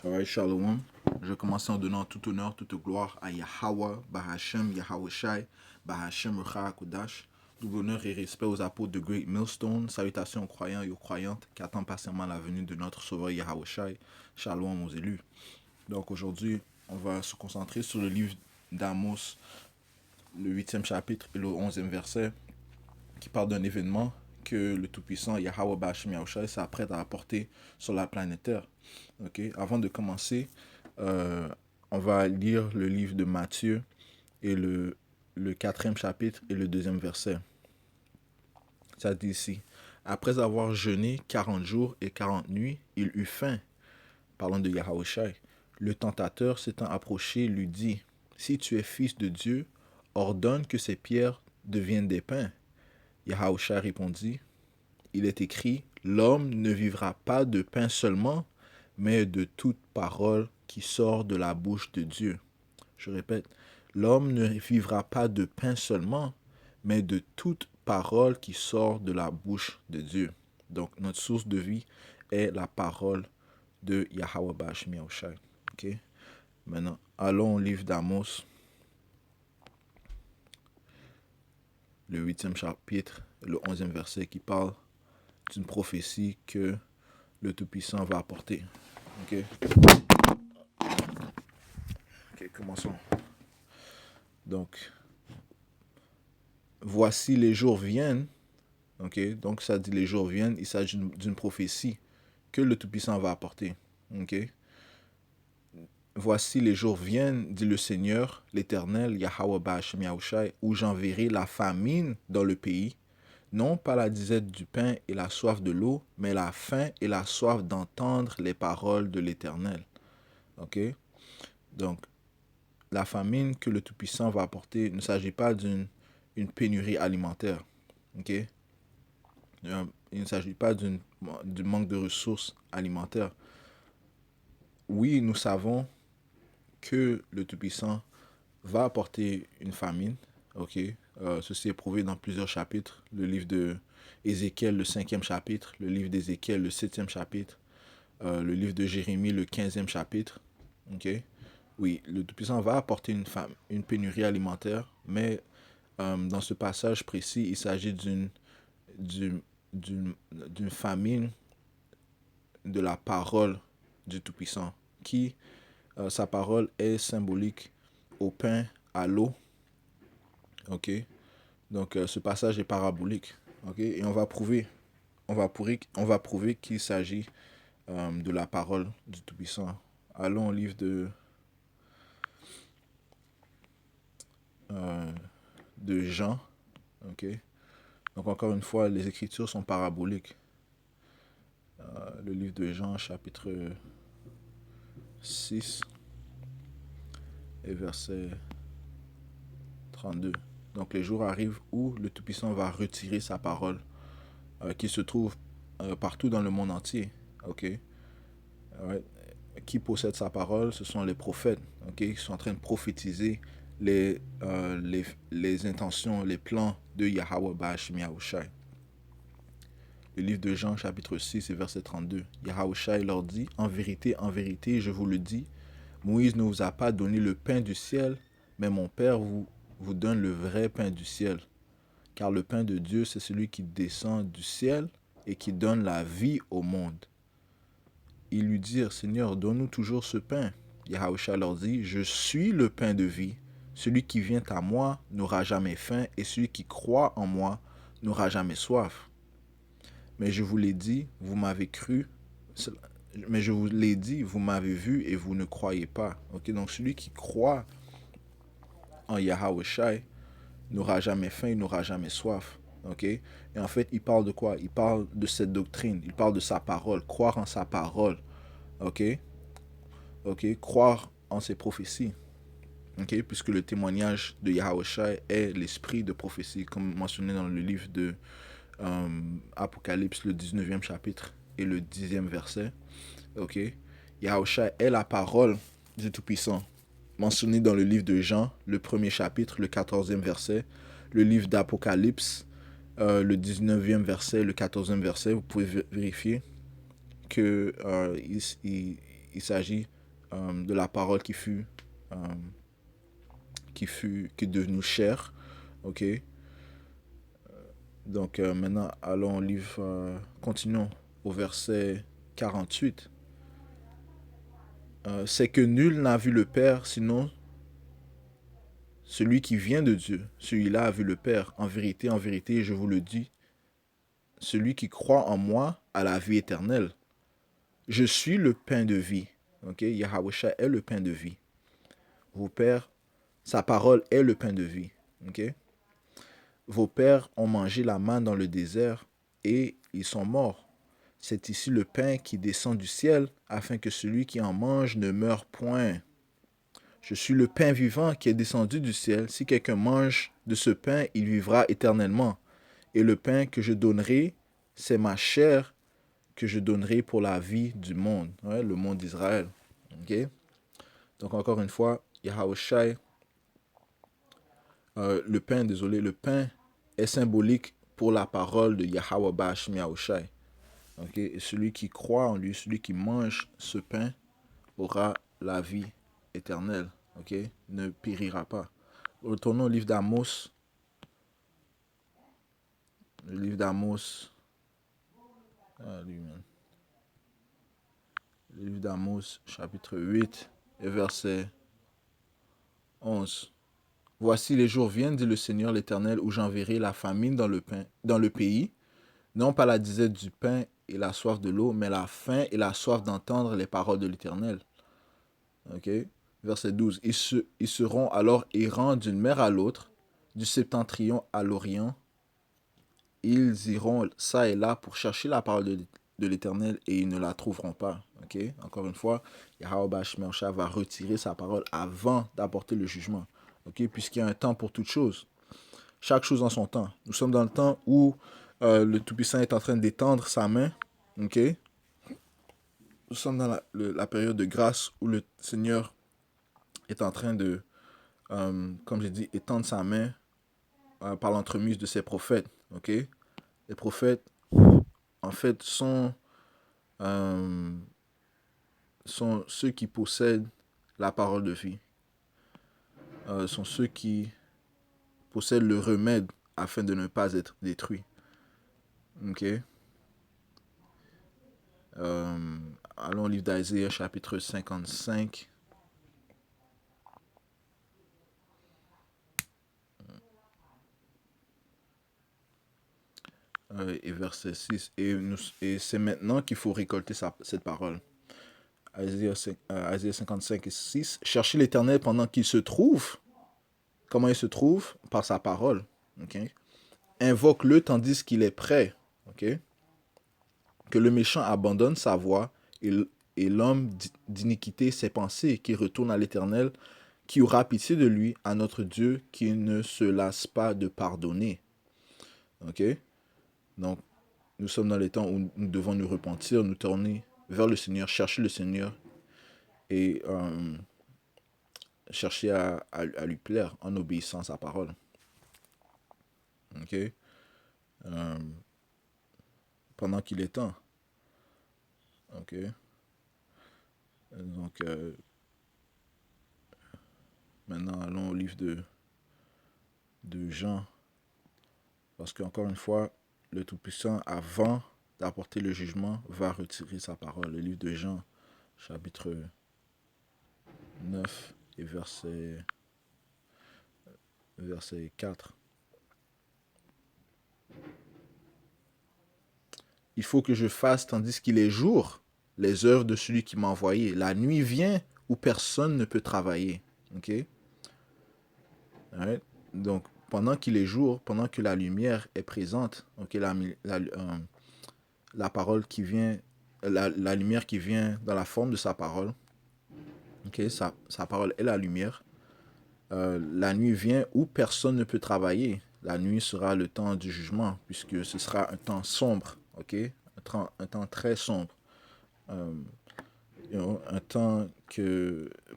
Alright, Shalom. Je commence en donnant tout honneur, toute gloire à Yahweh, Bahashem, Yahweh Shai, Bahashem, Kodash. Double honneur et respect aux apôtres de Great Millstone. Salutations aux croyants et aux croyantes qui attendent patiemment la venue de notre sauveur Yahweh Shai. Shalom aux élus. Donc aujourd'hui, on va se concentrer sur le livre d'Amos, le 8e chapitre et le 11e verset, qui parle d'un événement que le Tout-Puissant Yahweh Bahashem Yahweh Shai s'apprête à apporter sur la planète Terre. Okay? Avant de commencer, on va lire le livre de Matthieu et le 4e chapitre et le 2e verset. Ça dit ici: Après avoir jeûné 40 jours et 40 nuits, il eut faim. Parlant de Yahweh Shai. Le tentateur s'étant approché lui dit: Si tu es fils de Dieu, ordonne que ces pierres deviennent des pains. Yahweh Shai répondit: Il est écrit, l'homme ne vivra pas de pain seulement, mais de toute parole qui sort de la bouche de Dieu. Je répète, l'homme ne vivra pas de pain seulement, mais de toute parole qui sort de la bouche de Dieu. Donc, notre source de vie est la parole de Yahweh Bahashem Yahweh Shai. Okay? Maintenant, allons au livre d'Amos, le 8e chapitre, le 11e verset, qui parle d'une prophétie que le Tout-Puissant va apporter. Ok, commençons. Donc, voici les jours viennent. Ok, donc ça dit les jours viennent. Il s'agit d'une prophétie que le Tout-Puissant va apporter. Ok, voici les jours viennent, dit le Seigneur, l'Éternel, Yahweh Bahashem Yahweh Shai, où j'enverrai la famine dans le pays, non pas la disette du pain et la soif de l'eau, mais la faim et la soif d'entendre les paroles de l'Éternel. Ok, donc la famine que le Tout-Puissant va apporter, il ne s'agit pas d'une pénurie alimentaire. Okay? Il ne s'agit pas du manque de ressources alimentaires. Oui, nous savons que le Tout-Puissant va apporter une famine. Okay? Ceci est prouvé dans plusieurs chapitres. Le livre de Ézéchiel, le 5e chapitre. Le livre d'Ézéchiel, le 7e chapitre. Le livre de Jérémie, le 15e chapitre. Okay? Oui, le Tout-Puissant va apporter une pénurie alimentaire, mais dans ce passage précis, il s'agit d'une famine de la parole du Tout-Puissant, qui, sa parole est symbolique au pain, à l'eau. Ok, donc ce passage est parabolique. Ok, et on va prouver qu'il s'agit de la parole du Tout-Puissant. Allons au livre de Jean. Ok, donc encore une fois, les Écritures sont paraboliques. Le livre de Jean, chapitre 6 et verset 32. Donc les jours arrivent où le Tout-Puissant va retirer sa parole, qui se trouve partout dans le monde entier. Ok, right. Qui possède sa parole? Ce sont les prophètes, ok, qui sont en train de prophétiser les intentions, les plans de Yahweh Bahashem Yahweh Shai. Le livre de Jean, chapitre 6 et verset 32. Yahweh Shai leur dit: en vérité, je vous le dis, Moïse ne vous a pas donné le pain du ciel, mais mon Père vous donne le vrai pain du ciel. Car le pain de Dieu, c'est celui qui descend du ciel et qui donne la vie au monde. Ils lui dirent: Seigneur, donne-nous toujours ce pain. Yahweh leur dit: je suis le pain de vie. Celui qui vient à moi n'aura jamais faim, et celui qui croit en moi n'aura jamais soif. Mais je vous l'ai dit, vous m'avez cru. Mais je vous l'ai dit, vous m'avez vu et vous ne croyez pas. Ok, donc celui qui croit en Yahweh Shai n'aura jamais faim, il n'aura jamais soif. Ok, et en fait, il parle de quoi? Il parle de cette doctrine, il parle de sa parole, croire en sa parole. Ok, croire en ses prophéties. Ok, puisque le témoignage de Yahweh Shai est l'esprit de prophétie, comme mentionné dans le livre de Apocalypse, le 19e chapitre et le 10e verset. Ok, Yahweh Shai est la parole du Tout-Puissant, mentionné dans le livre de Jean, le premier chapitre, le 14e verset, le livre d'Apocalypse, le 19e verset, le 14e verset. Vous pouvez vérifier que il s'agit de la parole qui est devenue chair. Ok. Donc maintenant, allons au livre, continuons au verset 48. C'est que nul n'a vu le Père, sinon celui qui vient de Dieu. Celui-là a vu le Père. En vérité, je vous le dis, celui qui croit en moi a la vie éternelle. Je suis le pain de vie. Ok, Yahweh est le pain de vie. Vos pères, sa parole est le pain de vie. Ok. Vos pères ont mangé la manne dans le désert et ils sont morts. C'est ici le pain qui descend du ciel, afin que celui qui en mange ne meure point. Je suis le pain vivant qui est descendu du ciel. Si quelqu'un mange de ce pain, il vivra éternellement. Et le pain que je donnerai, c'est ma chair que je donnerai pour la vie du monde. Ouais, le monde d'Israël. Okay? Donc encore une fois, Yahweh Shai, le pain est symbolique pour la parole de Yahweh Bashim Yahweh Shai. Okay? Et celui qui croit en lui, celui qui mange ce pain, aura la vie éternelle. Okay? Ne périra pas. Retournons au livre d'Amos. Le livre d'Amos. Le livre d'Amos, chapitre 8, et verset 11. Voici les jours viennent, dit le Seigneur l'Éternel, où j'enverrai la famine dans le pays, non pas la disette du pain et la soif de l'eau, mais la faim et la soif d'entendre les paroles de l'Éternel. Ok. Verset 12. Ils seront alors errants d'une mer à l'autre, du septentrion à l'orient. Ils iront ça et là pour chercher la parole de l'Éternel et ils ne la trouveront pas. Okay? Encore une fois, Yahweh Bashim va retirer sa parole avant d'apporter le jugement. Okay? Puisqu'il y a un temps pour toute chose. Chaque chose en son temps. Nous sommes dans le temps où le Tout-Puissant est en train d'étendre sa main. Okay? Nous sommes dans la période de grâce où le Seigneur est en train de, comme j'ai dit, étendre sa main par l'entremise de ses prophètes. Okay? Les prophètes, en fait, sont ceux qui possèdent la parole de vie. Sont ceux qui possèdent le remède afin de ne pas être détruits. Ok. Allons au livre d'Isaiah, chapitre 55. Et verset 6. Et c'est maintenant qu'il faut récolter cette parole. Isaiah 55 et 6. Cherchez l'Éternel pendant qu'il se trouve. Comment il se trouve? Par sa parole. Okay? Invoque-le tandis qu'il est prêt. Okay? Que le méchant abandonne sa voie et l'homme d'iniquité ses pensées, qui retourne à l'Éternel, qui aura pitié de lui, à notre Dieu, qui ne se lasse pas de pardonner. Ok? Donc, nous sommes dans les temps où nous devons nous repentir, nous tourner vers le Seigneur, chercher le Seigneur et chercher à lui plaire en obéissant à sa parole. Ok? Pendant qu'il est temps. Ok? Donc, maintenant, allons au livre de Jean. Parce qu'encore une fois, le Tout-Puissant, avant d'apporter le jugement, va retirer sa parole. Le livre de Jean, chapitre 9 et verset 4. Il faut que je fasse, tandis qu'il est jour, les œuvres de celui qui m'a envoyé. La nuit vient où personne ne peut travailler. Ok? Right? Donc, pendant qu'il est jour, pendant que la lumière est présente, okay, la parole qui vient, la lumière qui vient dans la forme de sa parole, okay, sa parole est la lumière. La nuit vient où personne ne peut travailler. La nuit sera le temps du jugement, puisque ce sera un temps sombre, okay? Un temps très sombre. Un temps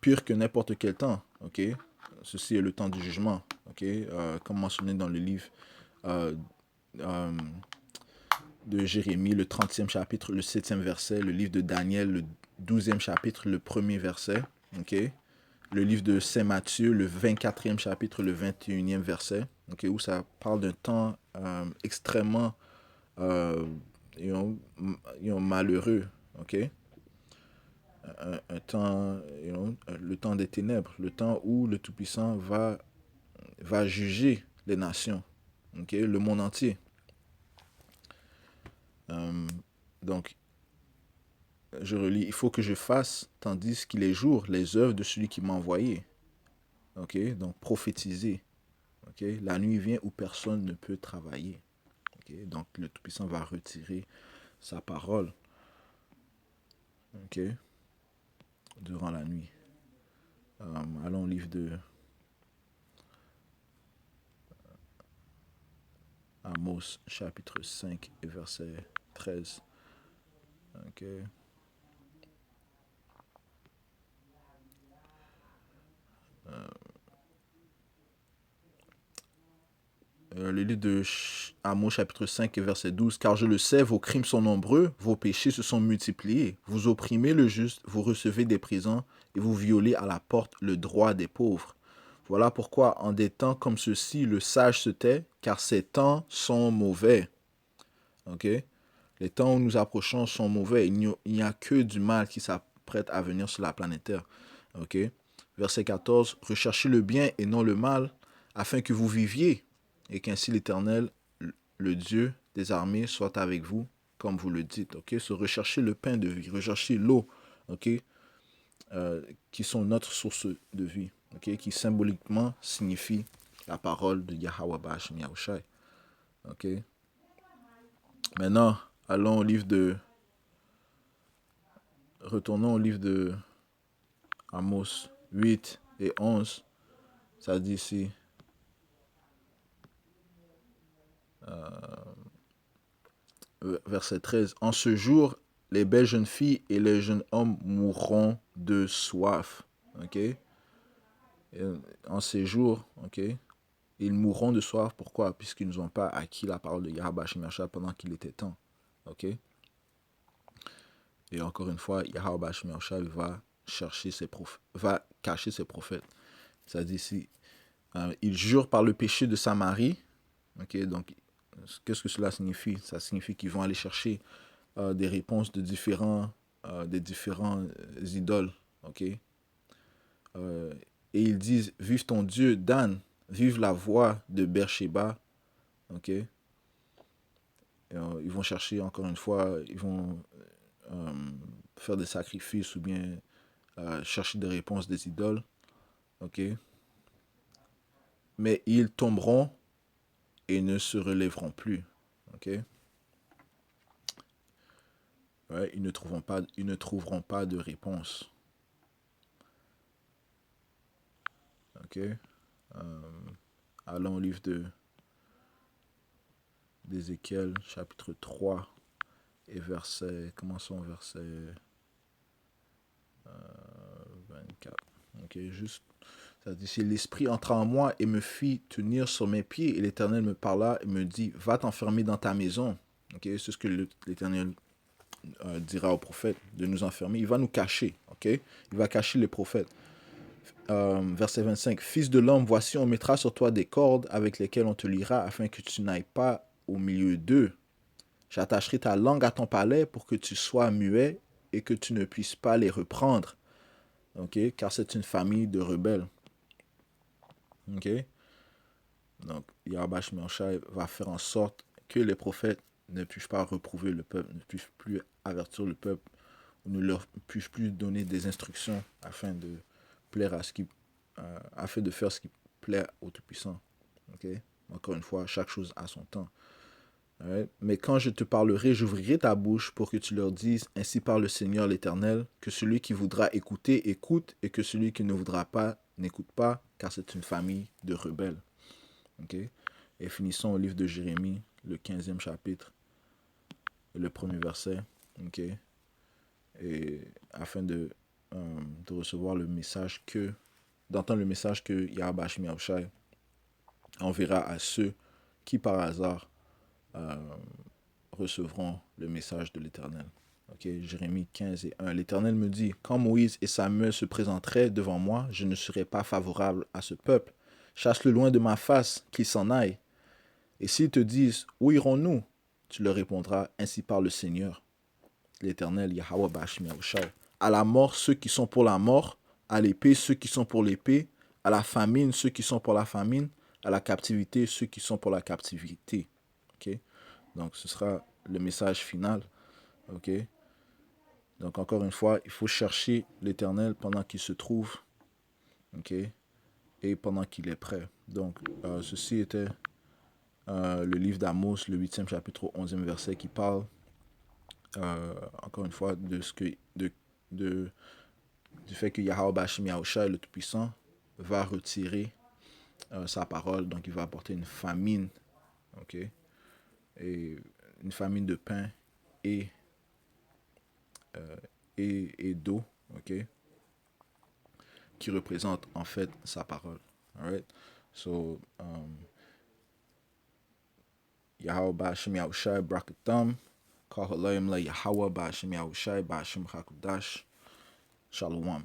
pire que n'importe quel temps. Okay? Ceci est le temps du jugement. Okay? Comme mentionné dans le livre de Jérémie, le 30e chapitre, le 7e verset, le livre de Daniel, le 12e chapitre, le premier verset. Okay? Le livre de Saint Matthieu, le 24e chapitre, le 21e verset. Okay? Où ça parle d'un temps extrêmement malheureux. Okay? Un temps, le temps des ténèbres, le temps où le Tout-Puissant va juger les nations, okay? Le monde entier. Donc, je relis, il faut que je fasse, tandis qu'il est jour, les œuvres de celui qui m'a envoyé. Okay? Donc, prophétiser. Okay? La nuit vient où personne ne peut travailler. Okay? Donc, le Tout-Puissant va retirer sa parole. Okay? Durant la nuit. Allons au livre de Amos, chapitre 5 et verset 13. Okay. Le livre de Amos, chapitre 5 et verset 12. Car je le sais, vos crimes sont nombreux, vos péchés se sont multipliés. Vous opprimez le juste, vous recevez des prisons et vous violez à la porte le droit des pauvres. Voilà pourquoi, en des temps comme ceux-ci, le sage se tait, car ces temps sont mauvais. Okay? Les temps où nous approchons sont mauvais. Il n'y a que du mal qui s'apprête à venir sur la planète Terre. Okay? Verset 14. Recherchez le bien et non le mal, afin que vous viviez, et qu'ainsi l'Éternel, le Dieu des armées, soit avec vous, comme vous le dites. Okay? So, recherchez le pain de vie, recherchez l'eau, okay? Qui sont notre source de vie, okay? Qui symboliquement signifie la parole de Yahweh Ba'ashem Yahushai. Okay? Maintenant, allons au livre de... Retournons au livre de Amos 8 et 11. Ça dit ici... verset 13. En ce jour, les belles jeunes filles et les jeunes hommes mourront de soif. Okay? En ces jours, okay, ils mourront de soif. Pourquoi? Puisqu'ils n'ont pas acquis la parole de Yahweh Hashem Yahshua pendant qu'il était temps. Okay? Et encore une fois, Yahweh Hashem Yahshua va cacher ses prophètes. Ça dit ici, il jure par le péché de Samarie. Okay? Donc, qu'est-ce que cela signifie? Ça signifie qu'ils vont aller chercher des réponses de différents idoles. Okay? Et ils disent, vive ton Dieu, Dan, vive la voix de Beersheba. Okay? Ils vont chercher, encore une fois, ils vont faire des sacrifices ou bien chercher des réponses des idoles. Okay? Mais ils tomberont et ne se relèveront plus. Okay? Ouais, ils ne trouveront pas de réponse. Okay? Allons au livre d'Ézéchiel, chapitre 3 et commençons au verset 24. Okay, juste, ça dit, si l'Esprit entra en moi et me fit tenir sur mes pieds, et l'Éternel me parla et me dit, va t'enfermer dans ta maison. Okay, c'est ce que l'Éternel dira au prophète, de nous enfermer. Il va nous cacher. Okay? Il va cacher les prophètes. Verset 25. Fils de l'homme, voici, on mettra sur toi des cordes avec lesquelles on te liera, afin que tu n'ailles pas au milieu d'eux. J'attacherai ta langue à ton palais pour que tu sois muet et que tu ne puisses pas les reprendre. Okay? Car c'est une famille de rebelles. Okay? Donc, Yahweh Shai va faire en sorte que les prophètes ne puissent pas reprouver le peuple, ne puissent plus avertir le peuple, ou ne leur puissent plus donner des instructions afin de plaire à afin de faire ce qui plaît au Tout-Puissant. Okay? Encore une fois, chaque chose a son temps. Right? Mais quand je te parlerai, j'ouvrirai ta bouche pour que tu leur dises, ainsi parle le Seigneur l'Éternel, que celui qui voudra écouter, écoute, et que celui qui ne voudra pas, n'écoute pas, car c'est une famille de rebelles. Okay? Et finissons au livre de Jérémie, le 15e chapitre, le premier verset. Okay? Et afin de recevoir le message d'entendre le message que Yahweh Hashem Yahushai enverra à ceux qui par hasard recevront le message de l'Éternel. Ok, Jérémie 15 et 1. L'Éternel me dit, quand Moïse et Samuel se présenteraient devant moi, je ne serai pas favorable à ce peuple. Chasse-le loin de ma face, qu'il s'en aille. Et s'ils te disent, où irons-nous? Tu leur répondras, ainsi parle le Seigneur, l'Éternel, Yahweh Bashim Yahushai. À la mort, ceux qui sont pour la mort, à l'épée, ceux qui sont pour l'épée, à la famine, ceux qui sont pour la famine, à la captivité, ceux qui sont pour la captivité. Ok? Donc, ce sera le message final. Ok? Donc, encore une fois, il faut chercher l'Éternel pendant qu'il se trouve. Ok? Et pendant qu'il est prêt. Donc, ceci était le livre d'Amos, le 8e chapitre, 11e verset, qui parle, encore une fois, de ce que, de, du fait que Yahweh Bashim Yahushua, le Tout-Puissant, va retirer sa parole. Donc, il va apporter une famine. Ok? Et une famine de pain et, et d'eau. Ok? Qui représente en fait sa parole. Alright? So, Yahweh Bashim Yahushai Brakatam. Kahalayim La Yahweh Bashim Yahushai Bashim Hakudash. Shalom.